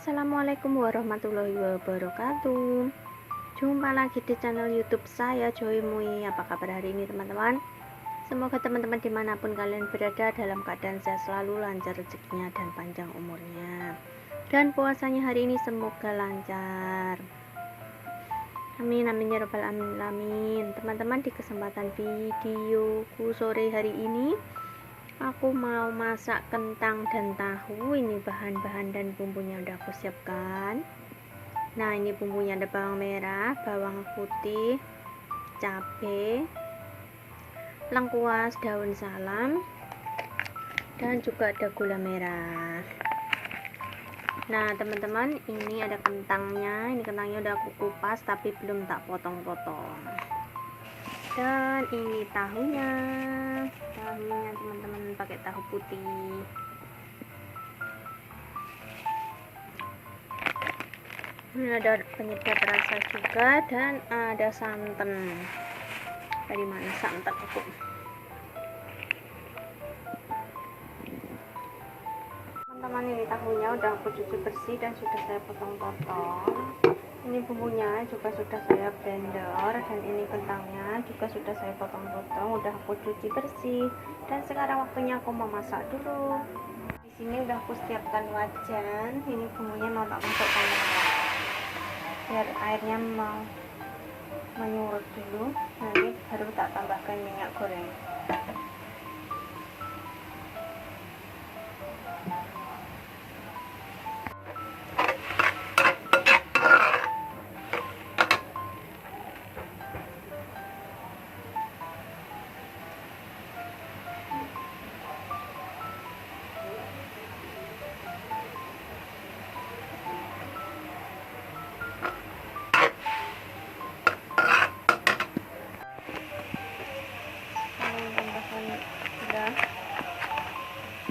Assalamualaikum warahmatullahi wabarakatuh. Jumpa lagi di channel YouTube saya, Joy Mui. Apa kabar hari ini teman-teman? Semoga teman-teman dimanapun kalian berada dalam keadaan sehat selalu, lancar rezekinya dan panjang umurnya. Dan puasanya hari ini semoga lancar. Amin amin ya rabbal alamin. Teman-teman, di kesempatan videoku sore hari ini aku mau masak kentang dan tahu. Ini bahan-bahan dan bumbunya udah aku siapkan. Nah, ini bumbunya ada bawang merah, bawang putih, cabai, lengkuas, daun salam, dan juga ada gula merah. Nah teman-teman, ini ada kentangnya. Ini kentangnya udah aku kupas tapi belum tak potong-potong. Dan ini tahunya teman-teman pakai tahu putih. Ini ada penyedap rasa juga dan ada santan. Dari mana santan aku? Teman-teman, ini tahunya udah aku cuci bersih dan sudah saya potong-potong. Ini bumbunya juga sudah saya blender, dan ini kentangnya juga sudah saya potong-potong, udah aku cuci bersih. Dan sekarang waktunya aku memasak dulu. Di sini udah aku siapkan wajan. Ini bumbunya mau tak masukkan biar airnya mau menyurut dulu, nanti baru tak tambahkan minyak goreng.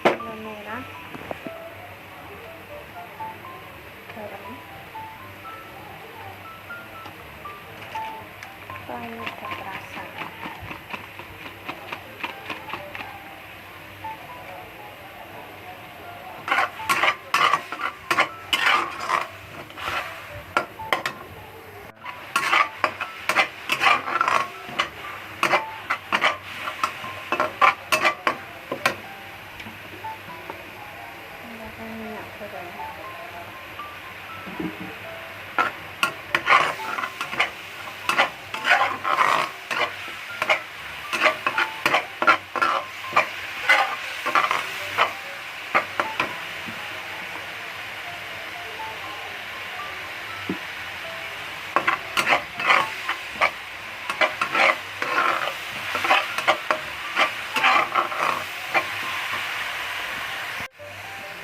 Gula merah, garam, banyak terasa. Minyak goreng.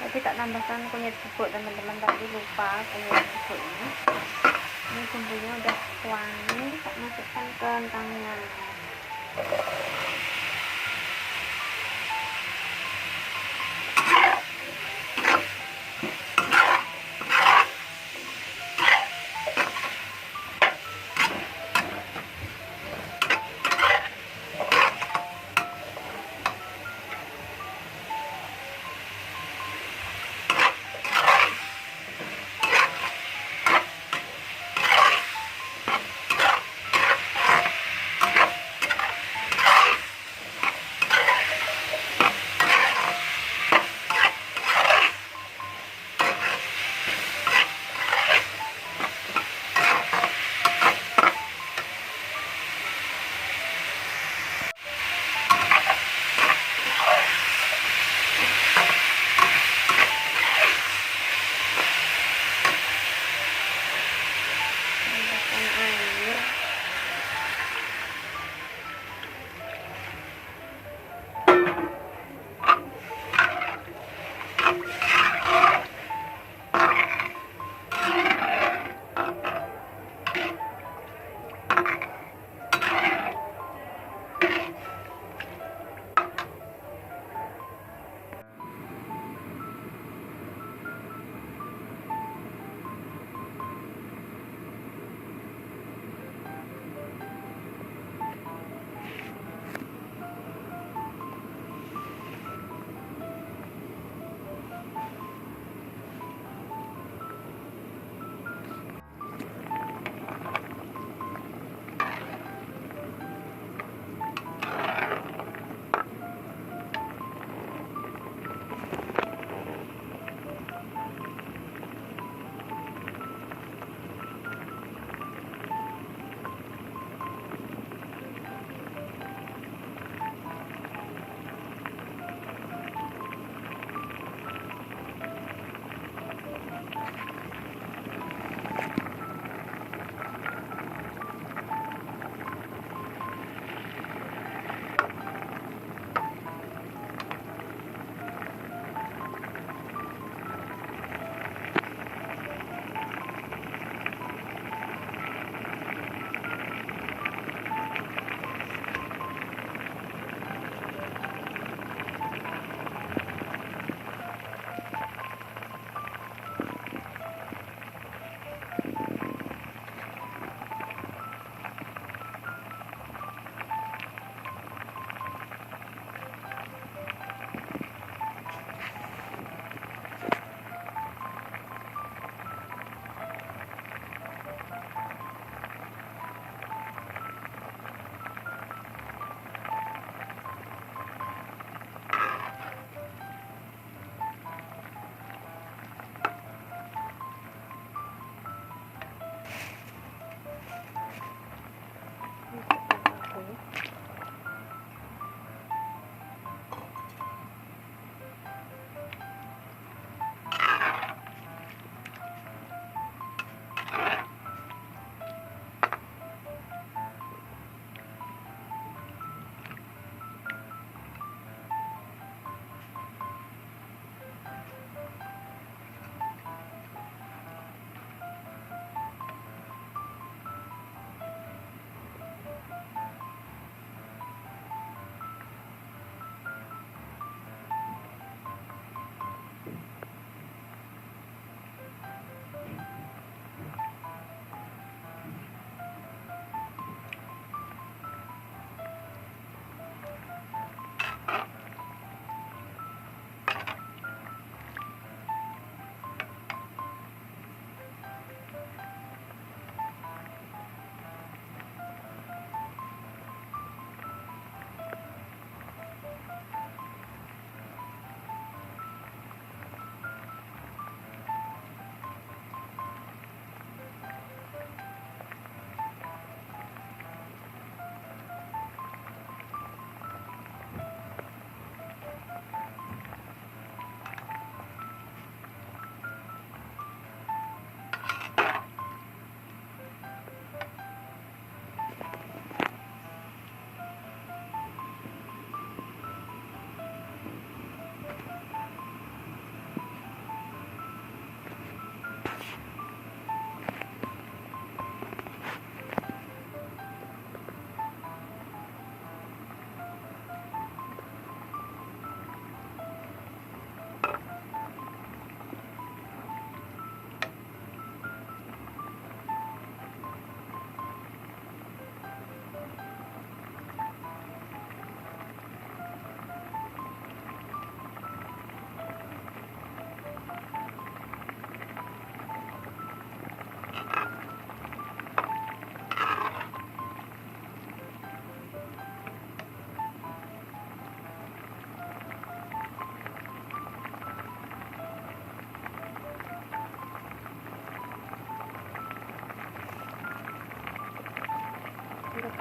Tadi tak tambahkan kunyit bubuk teman-teman, tapi lupa kunyit bubuknya. Ini bumbunya udah wangi, tak masukkan ke kentangnya.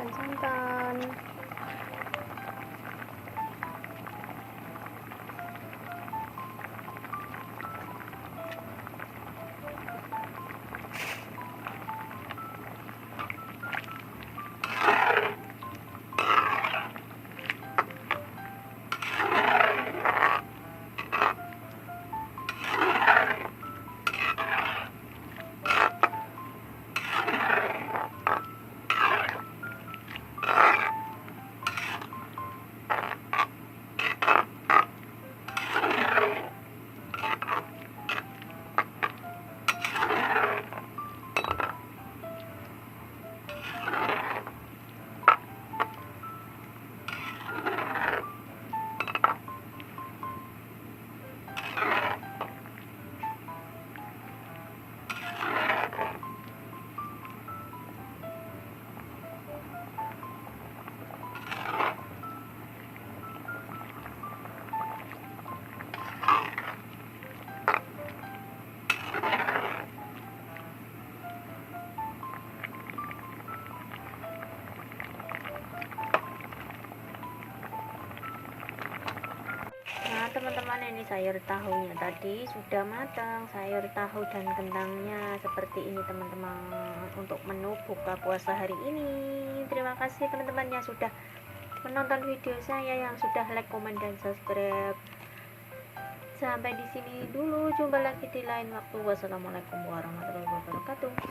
tambahkan santan. Nah teman-teman, ini sayur tahunya tadi sudah matang, sayur tahu dan kentangnya seperti ini teman-teman, untuk menu buka puasa hari ini. Terima kasih teman-teman yang sudah menonton video saya, yang sudah like, komen, dan subscribe. Sampai di sini dulu, jumpa lagi di lain waktu. Wassalamualaikum warahmatullahi wabarakatuh.